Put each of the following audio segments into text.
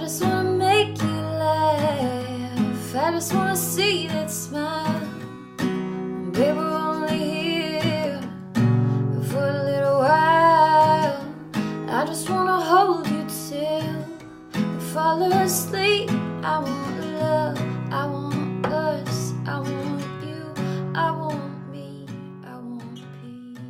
just wanna make you laugh. I just wanna see that smile. Baby, we're only here for a little while. I just wanna hold you till we fall asleep. I want love, I want us, I want you, I want me, I want peace.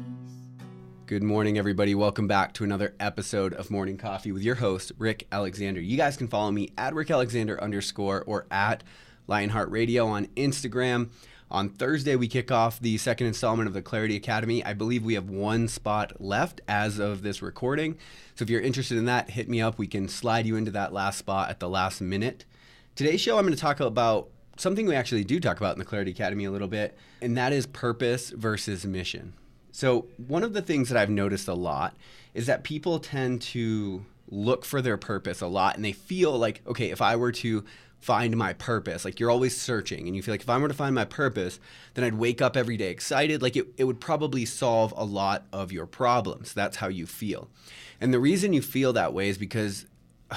Good morning, everybody. Welcome back to another episode of Morning Coffee with your host, Rick Alexander. You guys can follow me at @RickAlexander_ or at Lionheart Radio on Instagram. On Thursday, we kick off the second installment of the Clarity Academy. I believe we have one spot left as of this recording. So if you're interested in that, hit me up. We can slide you into that last spot at the last minute. Today's show, I'm going to talk about something we actually do talk about in the Clarity Academy a little bit, and that is purpose versus mission. So one of the things that I've noticed a lot is that people tend to look for their purpose a lot, and they feel like, okay, if I were to find my purpose, like you're always searching, and you feel like if I were to find my purpose, then I'd wake up every day excited, like it would probably solve a lot of your problems. That's how you feel. And the reason you feel that way is because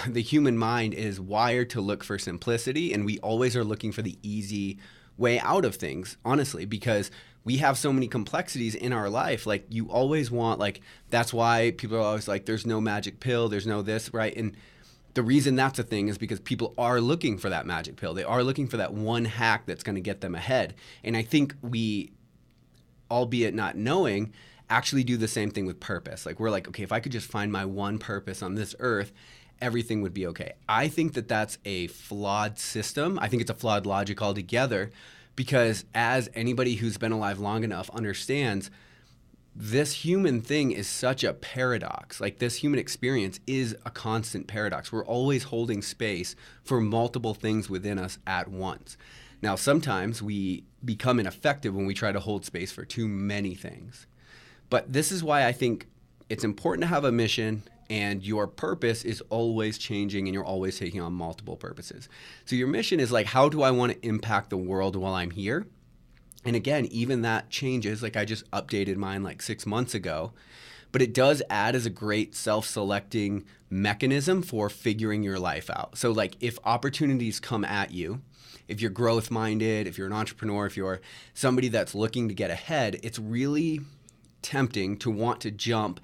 the human mind is wired to look for simplicity, and we always are looking for the easy way out of things, honestly, because we have so many complexities in our life. Like you always want, like, that's why people are always like, there's no magic pill, there's no this, right? And the reason that's a thing is because people are looking for that magic pill. They are looking for that one hack that's going to get them ahead. And I think we, albeit not knowing, actually do the same thing with purpose. Like we're like, okay, if I could just find my one purpose on this earth, everything would be okay. I think that that's a flawed system. I think it's a flawed logic altogether, because as anybody who's been alive long enough understands, this human thing is such a paradox. Like this human experience is a constant paradox. We're always holding space for multiple things within us at once. Now, sometimes we become ineffective when we try to hold space for too many things. But this is why I think it's important to have a mission, and your purpose is always changing, and you're always taking on multiple purposes. So your mission is like, how do I want to impact the world while I'm here? And again, even that changes. Like I just updated mine like 6 months ago, but it does add as a great self-selecting mechanism for figuring your life out. So like if opportunities come at you, if you're growth minded, if you're an entrepreneur, if you're somebody that's looking to get ahead, it's really tempting to want to jump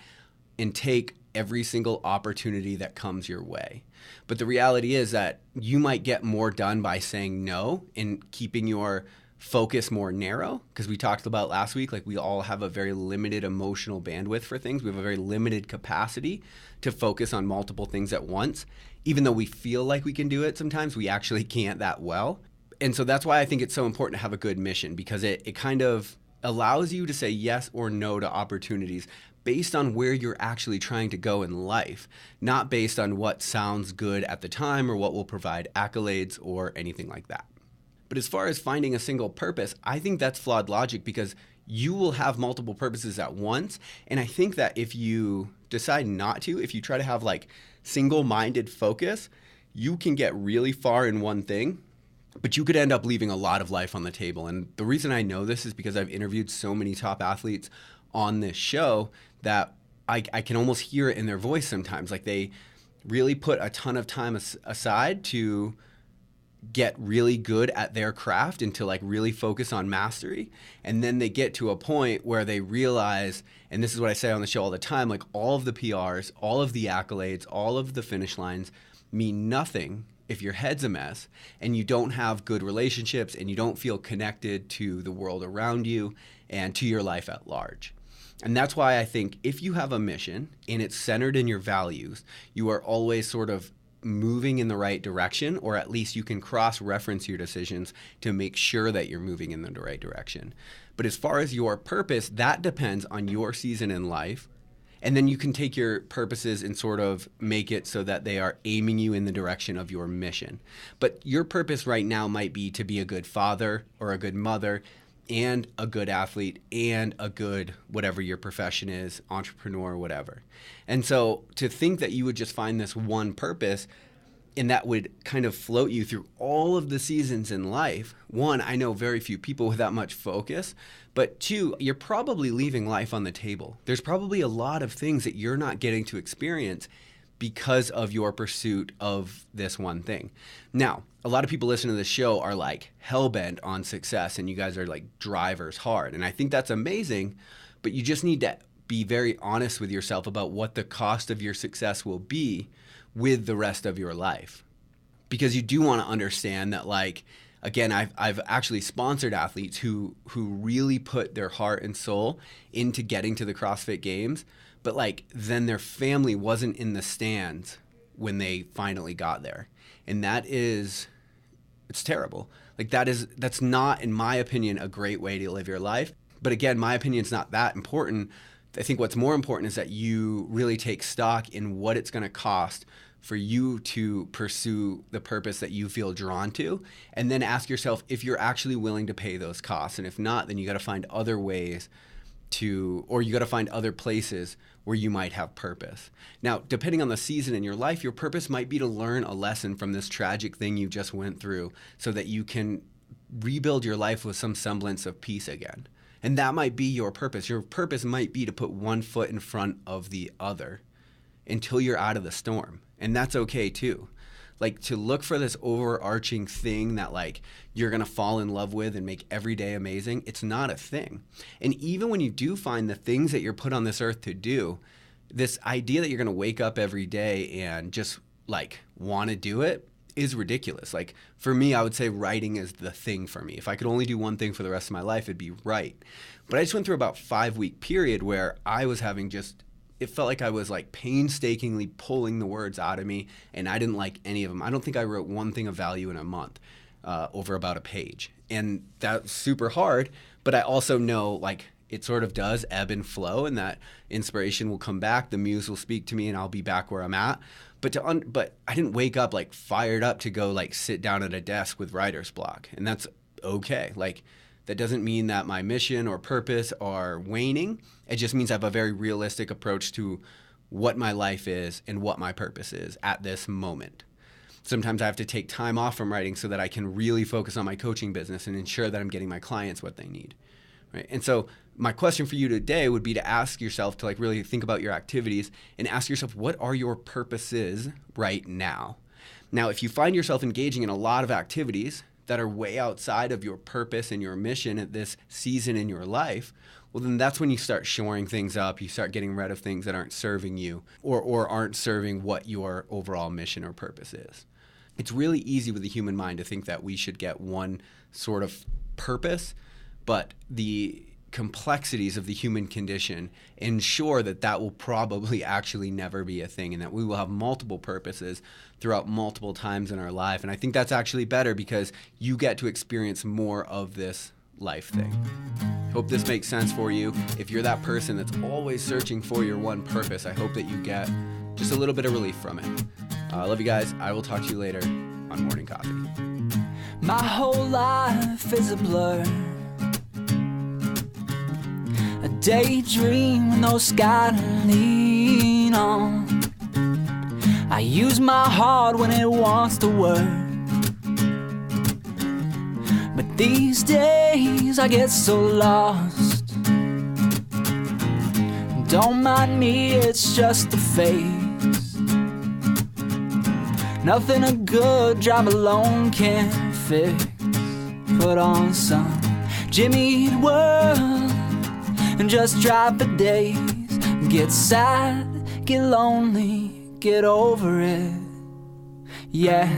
and take every single opportunity that comes your way. But the reality is that you might get more done by saying no and keeping your focus more narrow, because we talked about last week, like we all have a very limited emotional bandwidth for things. We have a very limited capacity to focus on multiple things at once. Even though we feel like we can do it sometimes, we actually can't that well. And so that's why I think it's so important to have a good mission, because it kind of allows you to say yes or no to opportunities based on where you're actually trying to go in life, not based on what sounds good at the time or what will provide accolades or anything like that. But as far as finding a single purpose, I think that's flawed logic, because you will have multiple purposes at once. And I think that if you decide not to, if you try to have like single-minded focus, you can get really far in one thing, but you could end up leaving a lot of life on the table. And the reason I know this is because I've interviewed so many top athletes on this show that I can almost hear it in their voice sometimes. Like they really put a ton of time aside to get really good at their craft and to like really focus on mastery. And then they get to a point where they realize, and this is what I say on the show all the time, like all of the PRs, all of the accolades, all of the finish lines mean nothing if your head's a mess and you don't have good relationships and you don't feel connected to the world around you and to your life at large. And that's why I think if you have a mission and it's centered in your values, you are always sort of moving in the right direction, or at least you can cross-reference your decisions to make sure that you're moving in the right direction. But as far as your purpose, that depends on your season in life. And then you can take your purposes and sort of make it so that they are aiming you in the direction of your mission. But your purpose right now might be to be a good father or a good mother and a good athlete and a good whatever your profession is, entrepreneur, whatever. And so to think that you would just find this one purpose and that would kind of float you through all of the seasons in life, one, I know very few people with that much focus, but two, you're probably leaving life on the table. There's probably a lot of things that you're not getting to experience because of your pursuit of this one thing. Now, a lot of people listening to this show are like hell-bent on success, and you guys are like drivers hard. And I think that's amazing, but you just need to be very honest with yourself about what the cost of your success will be with the rest of your life. Because you do want to understand that, like, again, I've actually sponsored athletes who really put their heart and soul into getting to the CrossFit Games, but like then their family wasn't in the stands when they finally got there. And it's terrible. Like that's not, in my opinion, a great way to live your life. But again, my opinion's not that important. I think what's more important is that you really take stock in what it's going to cost for you to pursue the purpose that you feel drawn to, and then ask yourself if you're actually willing to pay those costs. And if not, then you got to find other ways or you got to find other places where you might have purpose. Now, depending on the season in your life, your purpose might be to learn a lesson from this tragic thing you just went through so that you can rebuild your life with some semblance of peace again. And that might be your purpose. Your purpose might be to put one foot in front of the other until you're out of the storm. And that's okay too. Like, to look for this overarching thing that like you're going to fall in love with and make every day amazing, it's not a thing. And even when you do find the things that you're put on this earth to do, this idea that you're going to wake up every day and just like want to do it is ridiculous. Like, for me, I would say writing is the thing for me. If I could only do one thing for the rest of my life, it'd be write. But I just went through about 5-week period where I was having it felt like I was like painstakingly pulling the words out of me, and I didn't like any of them. I don't think I wrote one thing of value in a month over about a page. And that's super hard, but I also know like it sort of does ebb and flow, and that inspiration will come back, the muse will speak to me, and I'll be back where I'm at. But I didn't wake up like fired up to go like sit down at a desk with writer's block, and that's okay. Like, that doesn't mean that my mission or purpose are waning. It just means I have a very realistic approach to what my life is and what my purpose is at this moment. Sometimes I have to take time off from writing so that I can really focus on my coaching business and ensure that I'm getting my clients what they need. Right? And so my question for you today would be to ask yourself to like really think about your activities and ask yourself, what are your purposes right now? Now, if you find yourself engaging in a lot of activities that are way outside of your purpose and your mission at this season in your life, well, then that's when you start shoring things up. You start getting rid of things that aren't serving you or aren't serving what your overall mission or purpose is. It's really easy with the human mind to think that we should get one sort of purpose, but the complexities of the human condition ensure that will probably actually never be a thing, and that we will have multiple purposes throughout multiple times in our life. And I think that's actually better because you get to experience more of this life thing. Hope this makes sense for you. If you're that person that's always searching for your one purpose, I hope that you get just a little bit of relief from it. I love you guys. I will talk to you later on Morning Coffee. My whole life is a blur, a daydream with no sky to lean on. I use my heart when it wants to work, but these days I get so lost. Don't mind me, it's just a phase. Nothing a good drive alone can fix. Put on some Jimmy Eat World and just drive for days. Get sad, get lonely, get over it, yeah.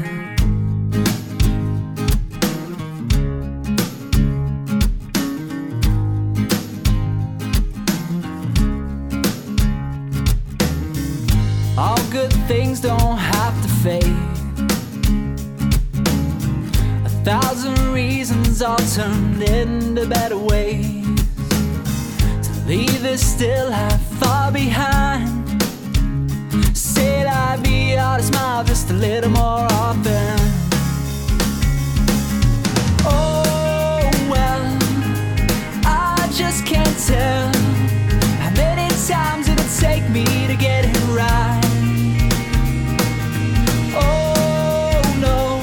All good things don't have to fade. 1,000 reasons all turned into better ways to leave this still life far behind. Said I'd be out to smile just a little more often. Oh well, I just can't tell how many times it'll take me to get it right. Oh no,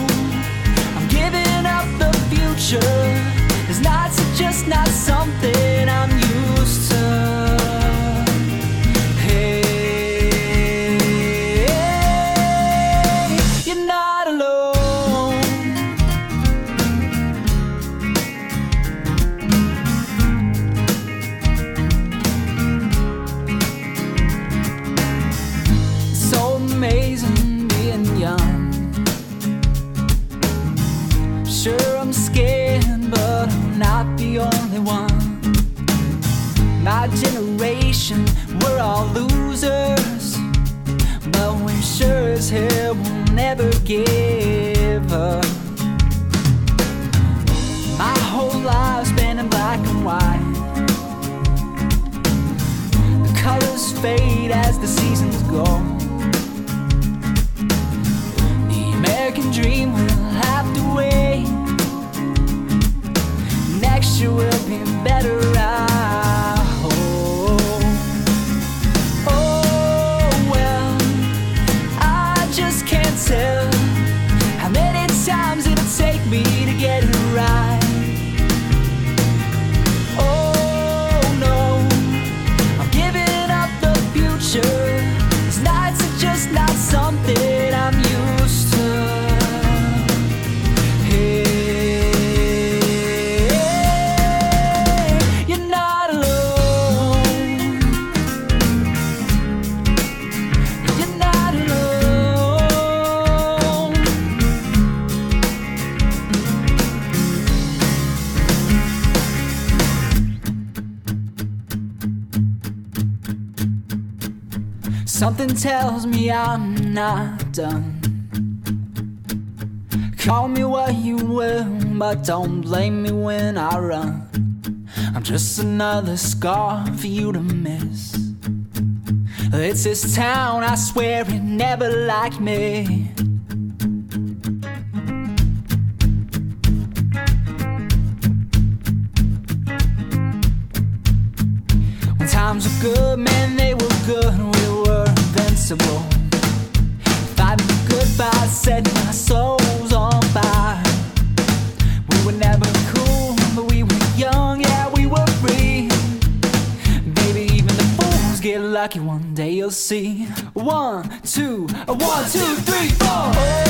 I'm giving up the future. It's just not something I'm used to. Hey, all losers, but we sure as hell will never give up. My whole life's been in black and white. The colors fade as the seasons go. The American dream will have to wait. Next year will be better, I hope. Oh well, I just can't tell how many times it'll take me to get it right. Oh no, I'm giving up the future. These nights are just not something I'm used to. Something tells me I'm not done. Call me what you will, but don't blame me when I run. I'm just another scar for you to miss. It's this town, I swear it never liked me. When times were good, man, they were good. We were invincible. Fighting the goodbye, setting our souls on fire. We were never cool, but we were young, yeah, we were free. Baby, even the fools get lucky, one day you'll see. 1, 2, 1, 2, 3, 4.